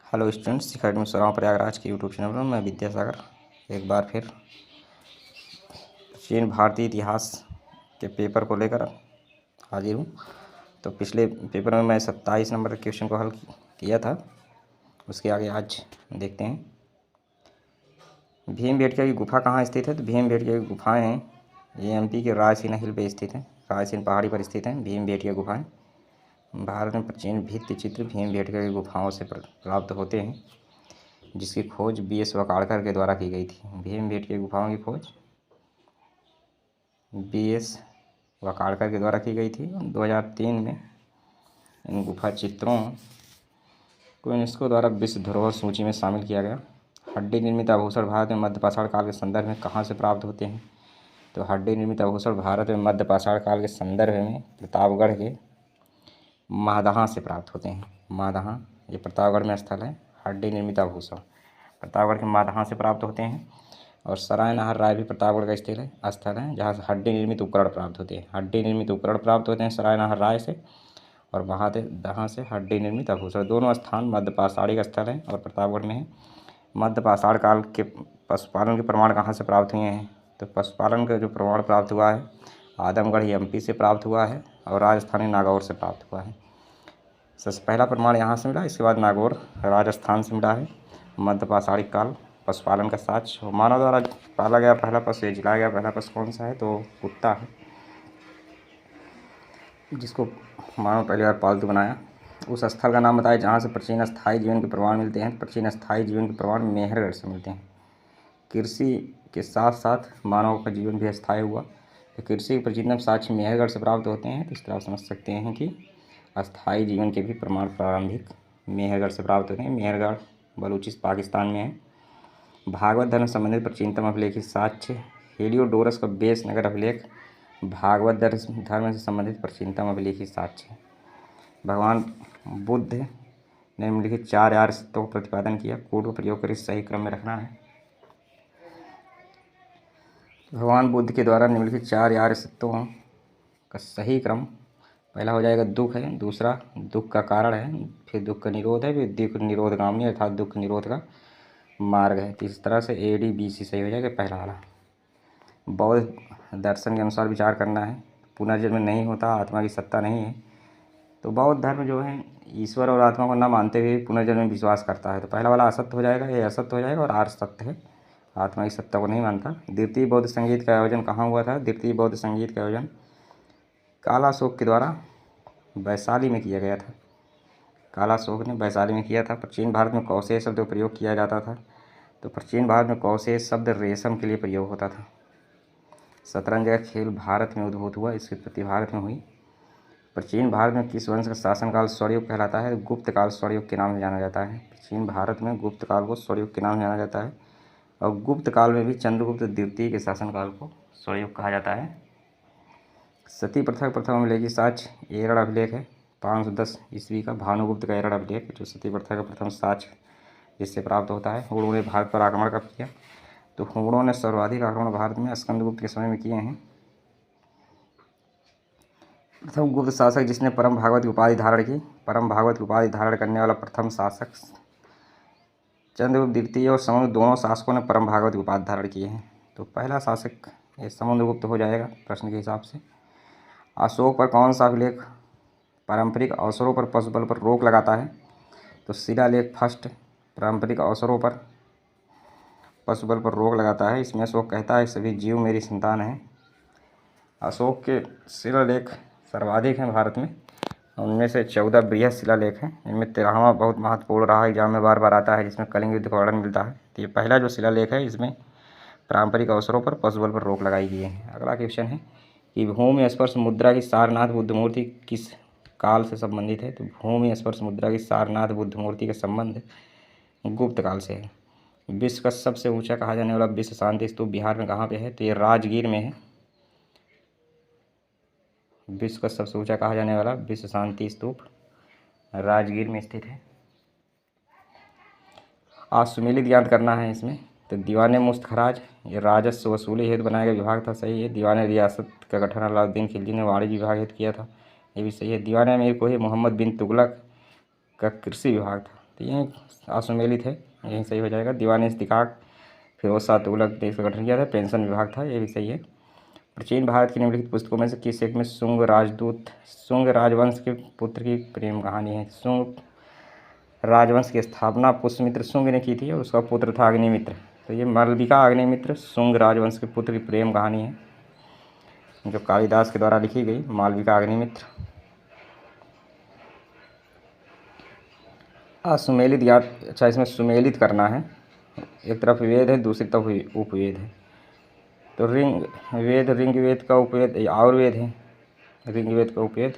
Hello students, academy सराव प्रयागराज के YouTube channel पर मैं विद्यासागर एक बार फिर प्राचीन भारतीय इतिहास के पेपर को लेकर हाजिर हूँ। तो पिछले पेपर में मैं 27 नंबर के क्वेश्चन को हल किया था। उसके आगे आज देखते हैं भीमबेटका की गुफा कहाँ स्थित है। तो भीमबेटका की गुफाएँ ये एमपी के रायसीना हिल पर स्थित हैं, रायसीन पहाड़ी पर स्थित हैं भीमबेटका गुफाएँ। भारत में प्राचीन भित्ति चित्र भीमबेटका की गुफाओं से प्राप्त होते हैं, जिसकी खोज B.S. वाकाड़कर के द्वारा की गई थी। भीमबेटका की गुफाओं की खोज B.S. वाकाड़कर के द्वारा की गई थी। 2003 में इन गुफा चित्रों को यूनेस्को द्वारा विश्व धरोहर सूची में शामिल किया गया। हड्डी निर्मित आभूषण भारत में मध्य पाषाण काल के संदर्भ में कहाँ से प्राप्त होते हैं। तो हड्डी निर्मित आभूषण भारत में मध्य पाषाण काल के संदर्भ में प्रतापगढ़ के माहदहा से प्राप्त होते हैं। माहदहा ये प्रतापगढ़ में स्थल है। हड्डी निर्मित आभूषण प्रतापगढ़ के माहदहा से प्राप्त होते हैं। और सराय नाहर राय भी प्रतापगढ़ का स्थल है जहाँ से हड्डी निर्मित उपकरण प्राप्त होते हैं। हड्डी निर्मित उपकरण प्राप्त होते हैं सराय नाहर राय से, और माहदहा से हड्डी निर्मित आभूषण। दोनों स्थान मध्य पाषाणी का स्थल है और प्रतापगढ़ में है। मध्य पाषाण काल के पशुपालन के प्रमाण कहाँ से प्राप्त हुए हैं। तो पशुपालन का जो प्रमाण प्राप्त हुआ है आदमगढ़ MP से प्राप्त हुआ है और राजस्थानी नागौर से प्राप्त हुआ है। सबसे पहला प्रमाण यहाँ से मिला, इसके बाद नागौर राजस्थान से मिला है। मध्य पाषाणी काल पशुपालन का साक्ष्य मानव द्वारा पाला गया पहला पशु या जिलाया गया पहला पशु कौन सा है। तो कुत्ता है, जिसको मानव पहली बार पालतू बनाया। उस स्थल का नाम बताया जहाँ से प्राचीन स्थायी जीवन के प्रमाण मिलते हैं। प्राचीन स्थायी जीवन के प्रमाण मेहरगढ़ से मिलते हैं। कृषि के साथ साथ मानव का जीवन भी अस्थायी हुआ। तो कृषि के प्राचीनतम साक्ष्य मेहरगढ़ से प्राप्त होते हैं। तो इस तरह आप समझ सकते हैं कि अस्थायी जीवन के भी प्रमाण प्रारंभिक मेहरगढ़ से प्राप्त होते हैं। मेहरगढ़ बलूचिस्तान पाकिस्तान में है। भागवत धर्म से संबंधित प्राचीनतम अभिलेखित साक्ष्य हेलियोडोरस का बेस नगर अभिलेख भागवत धर्म से संबंधित प्राचीनतम अभिलेखित साक्ष्य। भगवान बुद्ध ने निम्नलिखित 4 आर्य सत्यों को प्रतिपादन किया। कोड का प्रयोग कर इस सही क्रम में रखना है। भगवान बुद्ध के द्वारा निम्नलिखित 4 आर्य सत्यों का सही क्रम पहला हो जाएगा दुख है, दूसरा दुख का कारण है, फिर दुख का निरोध है, फिर दुख निरोधगामी अर्थात दुख निरोध का मार्ग है। तो इस तरह से AD BC सही हो जाएगा पहला वाला। बौद्ध दर्शन के अनुसार विचार करना है। पुनर्जन्म नहीं होता, आत्मा की सत्ता नहीं है। तो बौद्ध धर्म जो है ईश्वर और आत्मा को न मानते हुए पुनर्जन्म में विश्वास करता है। तो पहला वाला असत्य हो जाएगा, ये असत्य हो जाएगा, और आर्य सत्य है, आत्मा की सत्ता को नहीं मानता। द्वितीय बौद्ध संगीत का आयोजन कहाँ हुआ था। द्वितीय बौद्ध संगीत का आयोजन कालाशोक के द्वारा वैशाली में किया गया था। कालाशोक ने वैशाली में किया था। प्राचीन भारत में कौशेय शब्द का प्रयोग किया जाता था। तो प्राचीन भारत में कौशेय शब्द रेशम के लिए प्रयोग होता था। शतरंज का खेल भारत में उद्भूत हुआ, इसकी उत्पत्ति भारत में हुई। प्राचीन भारत में किस वंश का शासनकाल स्वर्णयुग कहलाता है। गुप्त काल स्वर्णयुग के नाम से जाना जाता है। प्राचीन भारत में गुप्त काल को स्वर्णयुग के नाम से जाना जाता है, और गुप्त काल में भी चंद्रगुप्त द्वितीय के शासनकाल को स्वर्णयुग कहा जाता है। सती प्रथा का प्रथम अभिलेखित साक्ष्य एरड़ अभिलेख है 510 ईस्वी का। भानुगुप्त का एरड़ अभिलेख जो सती प्रथा का प्रथम साक्ष्य जिससे प्राप्त होता है। हुणों ने भारत पर आक्रमण कब किया। तो हुणों ने सर्वाधिक आक्रमण भारत में स्कंदगुप्त के समय में किए हैं। प्रथम गुप्त शासक जिसने परम भागवत की उपाधि धारण की। परम भागवत की उपाधि धारण करने वाला प्रथम शासक चंद्रगुप्त द्वितीय, और समुद्र दोनों शासकों ने परम भागवत की उपाधि धारण किए हैं। तो पहला शासक ये समुद्रगुप्त हो जाएगा प्रश्न के हिसाब से। अशोक पर कौन सा अभिलेख पारंपरिक अवसरों पर पशुबल पर रोक लगाता है। तो शिलालेख फर्स्ट पारंपरिक अवसरों पर पशुबल पर रोक लगाता है। इसमें अशोक कहता है सभी जीव मेरी संतान हैं। अशोक के शिलालेख सर्वाधिक हैं भारत में, उनमें से 14 बृहद शिलालेख हैं। इनमें 13वां बहुत महत्वपूर्ण रहा, एग्जाम में बार बार आता है, जिसमें कलिंग युद्ध का वर्णन मिलता है। तो ये पहला जो शिलालेख है इसमें पारंपरिक अवसरों पर पशुबल पर रोक लगाई गई है। अगला क्वेश्चन है कि भूमि स्पर्श मुद्रा की सारनाथ बुद्ध मूर्ति किस काल से संबंधित है। तो भूमि स्पर्श मुद्रा की सारनाथ बुद्ध मूर्ति का संबंध गुप्त काल से है। विश्व का सबसे ऊंचा कहा जाने वाला विश्व शांति स्तूप बिहार में कहाँ पे है। तो ये राजगीर में है। विश्व का सबसे ऊंचा कहा जाने वाला विश्व शांति स्तूप राजगीर में स्थित है। आज सुमेलित याद करना है इसमें। तो दीवान मुस्तखराज ये राजस्व वसूली हेतु बनाया गया विभाग था, सही है। दीवान रियासत का गठन अलाउद्दीन खिलजी ने वाणिज्य विभाग हेतु किया था, ये भी सही है। दीवान अमीर कोही मोहम्मद बिन तुगलक का कृषि विभाग था, तो यही असुमेलित है, यही सही हो जाएगा। दीवान इस्तिकाक फिरोज शाह तुगलक ने इसका गठन किया था, पेंशन विभाग था, ये भी सही है। प्राचीन भारत की निम्नलिखित पुस्तकों में से किस एक में शुंग राजवंश के पुत्र की प्रेम कहानी है? शुंग राजवंश की स्थापना पुष्यमित्र शुंग ने की थी और उसका पुत्र था अग्निमित्र। तो ये मालविका अग्निमित्र शुंग राजवंश के पुत्र की प्रेम कहानी है, जो कालिदास के द्वारा लिखी गई, मालविका अग्निमित्र। असुमेलित या अच्छा, इसमें सुमेलित करना है, एक तरफ वेद है, दूसरी तरफ उपवेद है। तो ऋग्वेद का उपवेद आयुर्वेद है, ऋग्वेद का उपवेद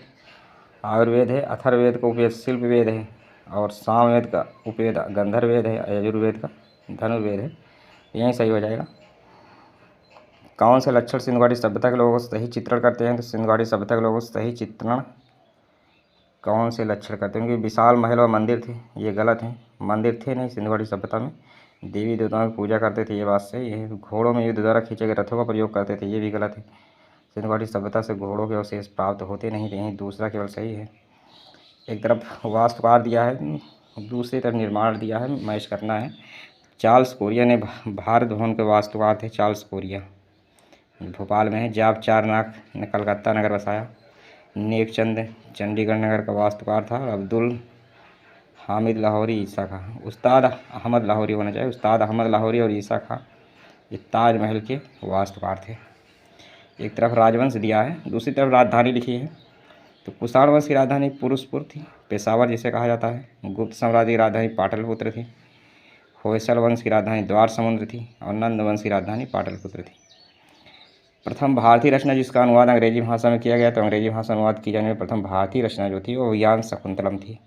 आयुर्वेद है, अथर्ववेद का उपवेद शिल्पवेद है, और सामवेद का उपवेद गंधर्ववेद है, यजुर्वेद का धनुर्वेद है। यही सही हो जाएगा। कौन से लक्षण सिंधुघाटी सभ्यता के लोगों को सही चित्रण करते हैं? तो सिंधुघाटी सभ्यता के लोगों को सही चित्रण कौन से लक्षण करते हैं? उनके विशाल महल और मंदिर थे, ये गलत है। मंदिर थे नहीं सिंधुघाटी सभ्यता में। देवी देवताओं की पूजा करते थे, ये बात सही है। घोड़ों में युद्ध द्वारा खींचे गए रथों का प्रयोग करते थे, ये भी गलत है। सिंधुघाटी सभ्यता से घोड़ों के अवशेष प्राप्त होते नहीं थे, यहीं दूसरा केवल सही है। एक तरफ वास्तुकार दिया है, दूसरी तरफ निर्माण दिया है, मैच करना है। चार्ल्स कोरिया ने भारत भवन के वास्तुकार थे, चार्ल्स कोरिया, भोपाल में है। जाप चारनाक ने कलकत्ता नगर बसाया। नेकचंद चंडीगढ़ नगर का वास्तुकार था। और अब्दुल हामिद लाहौरी ईसा खां, उस्ताद अहमद लाहौरी होना चाहिए, उस्ताद अहमद लाहौरी और ईसा खां ये ताजमहल के वास्तुकार थे। एक तरफ राजवंश दिया है, दूसरी तरफ राजधानी लिखी है। तो कुषाण वंश की राजधानी पुरुषपुर थी, पेशावर जिसे कहा जाता है। गुप्त साम्राज्य की राजधानी पाटलिपुत्र थी। होयसल वंश की राजधानी द्वार समुद्र थी, और नंद वंश की राजधानी पाटलिपुत्र थी। प्रथम भारतीय रचना जिसका अनुवाद अंग्रेजी भाषा में किया गया, तो अंग्रेजी भाषा अनुवाद की जाने वाली प्रथम भारतीय रचना जो थी वो अभिज्ञान शकुंतलम थी।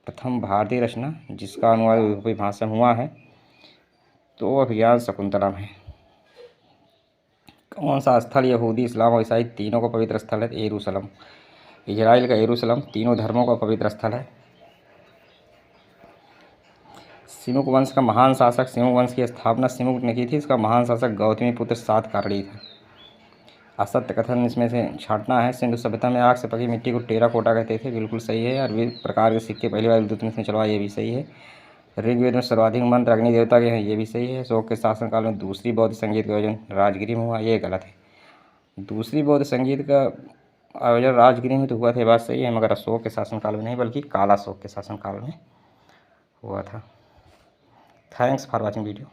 प्रथम भारतीय रचना जिसका अनुवाद यूरोपीय भाषा में हुआ है तो वो अभिज्ञान शकुंतलम है। कौन सा स्थल यहूदी, इस्लाम और ईसाई तीनों का पवित्र स्थल है? यरूशलेम, इजराइल का यरूशलेम तीनों धर्मों का पवित्र स्थल है। सिमुक वंश का महान शासक, सिमुक वंश की स्थापना सिमुक ने की थी। इसका महान शासक गौतमीपुत्र सातकर्णी था। असत्य कथन इसमें से छांटना है। सिंधु सभ्यता में आग से पकी मिट्टी को टेराकोटा कहते थे, बिल्कुल सही है। और विविध प्रकार के सिक्के पहली बार इल्तुतमिश ने चलवाए, ये भी सही है। ऋग्वेद में सर्वाधिक मंत्र अग्नि देवता के हैं, ये भी सही है। अशोक के शासनकाल में दूसरी बौद्ध संगीत का आयोजन राजगिरी में हुआ, ये गलत है। दूसरी बौद्ध संगीत का आयोजन राजगिरी में तो हुआ था, ये बात सही है, मगर अशोक के शासनकाल में नहीं, बल्कि कालाशोक के शासनकाल में हुआ था। Thanks for watching video.